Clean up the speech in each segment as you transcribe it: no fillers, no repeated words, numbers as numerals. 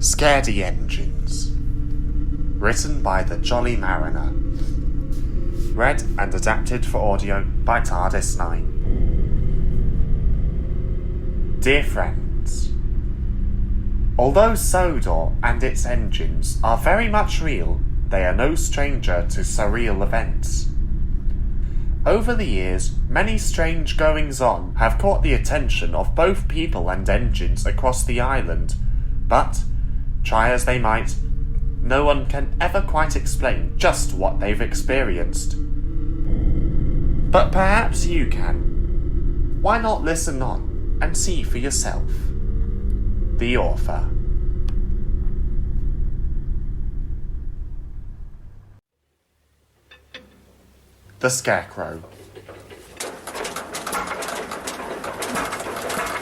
Scaredy Engines. Written by TheJollyMariner. Read and adapted for audio by TARDIS9. Dear friends, although Sodor and its engines are very much real, they are no stranger to surreal events. Over the years, many strange goings-on have caught the attention of both people and engines across the island, but, try as they might, no one can ever quite explain just what they've experienced. But perhaps you can. Why not listen on and see for yourself? The author. The Scarecrow.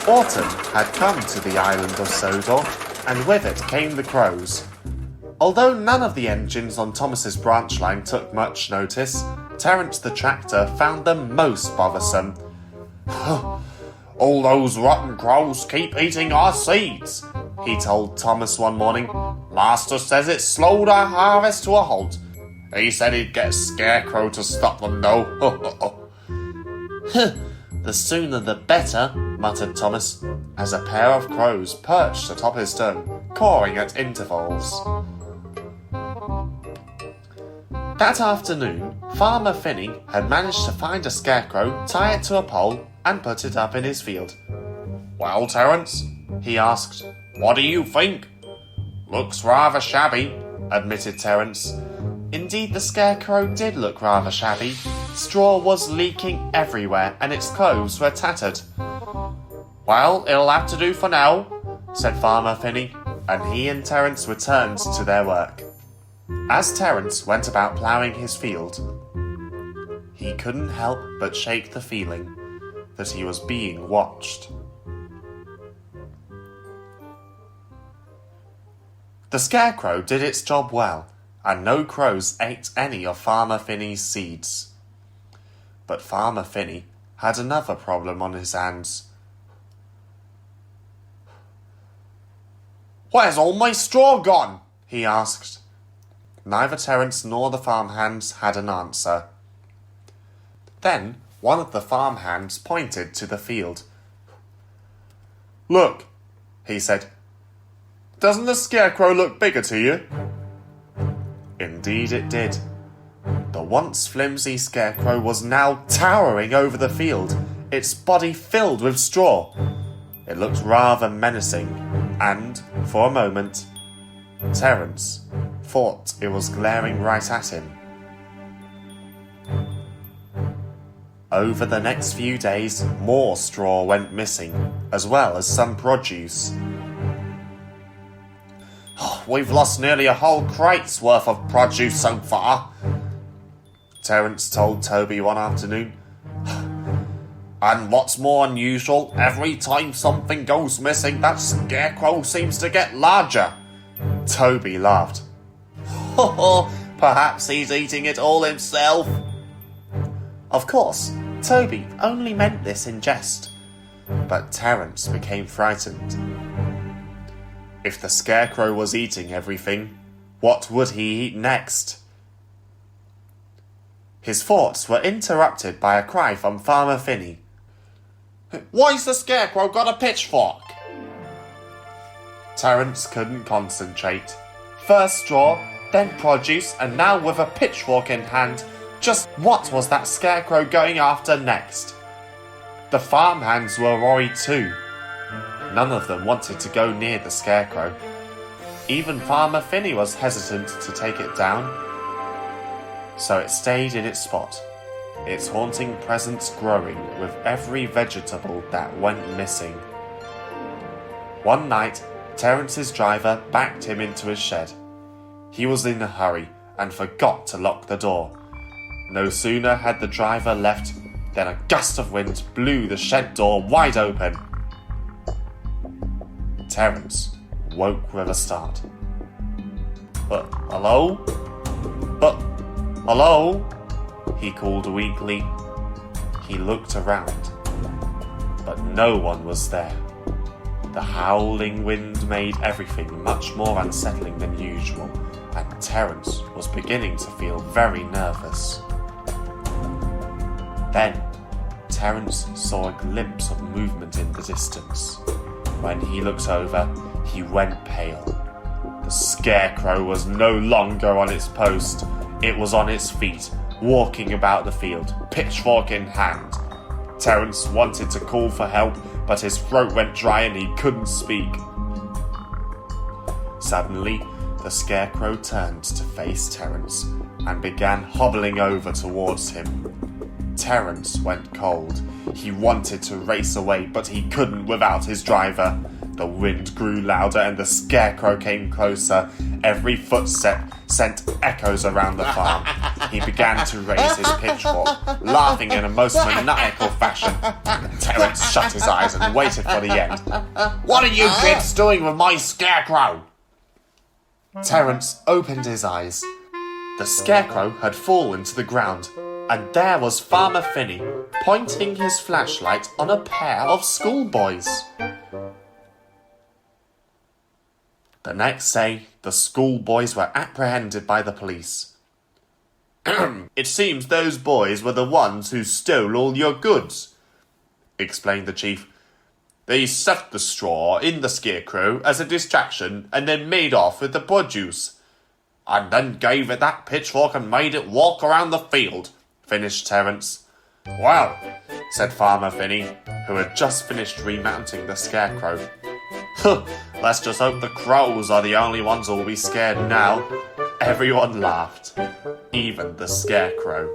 Autumn had come to the island of Sodor, and with it came the crows. Although none of the engines on Thomas's branch line took much notice, Terence the Tractor found them most bothersome. "All those rotten crows keep eating our seeds," he told Thomas one morning. "Master says it's slowed our harvest to a halt. He said he'd get Scarecrow to stop them, though." "The sooner the better," muttered Thomas, as a pair of crows perched atop his dome, cawing at intervals. That afternoon, Farmer Finney had managed to find a scarecrow, tie it to a pole, and put it up in his field. "Well, Terence," he asked, "what do you think?" "Looks rather shabby," admitted Terence. Indeed, the scarecrow did look rather shabby. Straw was leaking everywhere, and its clothes were tattered. "Well, it'll have to do for now," said Farmer Finney, and he and Terence returned to their work. As Terence went about ploughing his field, he couldn't help but shake the feeling that he was being watched. The scarecrow did its job well, and no crows ate any of Farmer Finney's seeds. But Farmer Finney had another problem on his hands. "Where's all my straw gone?" he asked. Neither Terence nor the farmhands had an answer. Then one of the farmhands pointed to the field. "Look," he said. "Doesn't the scarecrow look bigger to you?" Indeed it did. The once flimsy scarecrow was now towering over the field, its body filled with straw. It looked rather menacing, and, for a moment, Terence thought it was glaring right at him. Over the next few days, more straw went missing, as well as some produce. "We've lost nearly a whole crate's worth of produce so far," Terence told Toby one afternoon. "And what's more unusual, every time something goes missing, that scarecrow seems to get larger." Toby laughed. "Perhaps he's eating it all himself." Of course, Toby only meant this in jest, but Terence became frightened. If the scarecrow was eating everything, what would he eat next? His thoughts were interrupted by a cry from Farmer Finney. "Why's the scarecrow got a pitchfork?" Terence couldn't concentrate. First straw, then produce, and now with a pitchfork in hand, just what was that scarecrow going after next? The farmhands were worried too. None of them wanted to go near the scarecrow. Even Farmer Finney was hesitant to take it down. So it stayed in its spot, its haunting presence growing with every vegetable that went missing. One night, Terence's driver backed him into his shed. He was in a hurry and forgot to lock the door. No sooner had the driver left than a gust of wind blew the shed door wide open. Terence woke with a start. Hello? Hello?" he called weakly. He looked around, but no one was there. The howling wind made everything much more unsettling than usual, and Terence was beginning to feel very nervous. Then, Terence saw a glimpse of movement in the distance. When he looked over, he went pale. The Scarecrow was no longer on its post. It was on its feet, walking about the field, pitchfork in hand. Terence wanted to call for help, but his throat went dry and he couldn't speak. Suddenly, the Scarecrow turned to face Terence and began hobbling over towards him. Terence went cold. He wanted to race away, but he couldn't without his driver. The wind grew louder and the Scarecrow came closer. Every footstep sent echoes around the farm. He began to raise his pitchfork, laughing in a most maniacal fashion. Terence shut his eyes and waited for the end. "What are you kids doing with my Scarecrow?" Terence opened his eyes. The Scarecrow had fallen to the ground, and there was Farmer Finney, pointing his flashlight on a pair of schoolboys. The next day, the schoolboys were apprehended by the police. "It seems those boys were the ones who stole all your goods," explained the chief. "They stuffed the straw in the Scarecrow as a distraction and then made off with the produce." "And then gave it that pitchfork and made it walk around the field," finished Terence. "Well," said Farmer Finney, who had just finished remounting the Scarecrow. "Let's just hope the crows are the only ones who'll be scared now." Everyone laughed, even the Scarecrow.